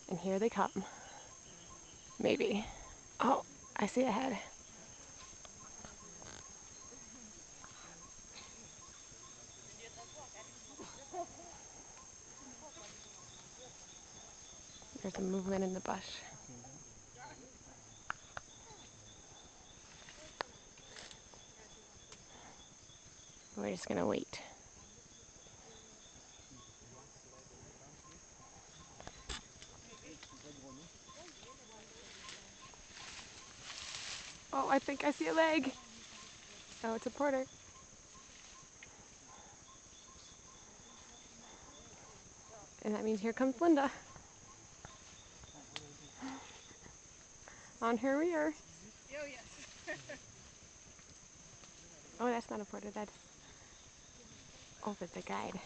And here they come. Maybe. Oh, I see a head. There's a movement in the bush. We're just gonna wait. Oh, I think I see a leg. Oh, it's a porter. And that means here comes Linda. On her rear. Oh, yes. Oh, that's not a porter. That's... Oh, that's a guide.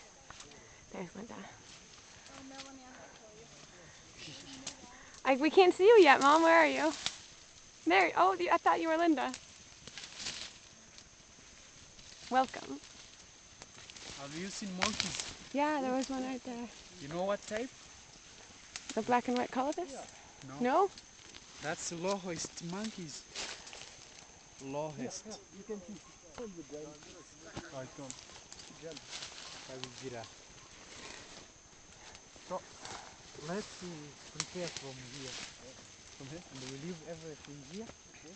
There's Linda. Oh, Melanie, I have to tell you. We can't see you yet, Mom. Where are you? There. Oh, I thought you were Linda. Welcome. Have you seen monkeys? Yeah, there was one right there. You know what type? The black and white colobus? No. No? That's Loest monkeys. Loest. You can see all the guys. I come. I will get out. So, let's prepare from here. From here? And we leave everything here. Okay.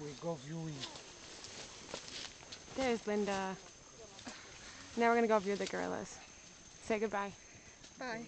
We go viewing. There's Linda. Now we're gonna go view the gorillas. Say goodbye. Bye.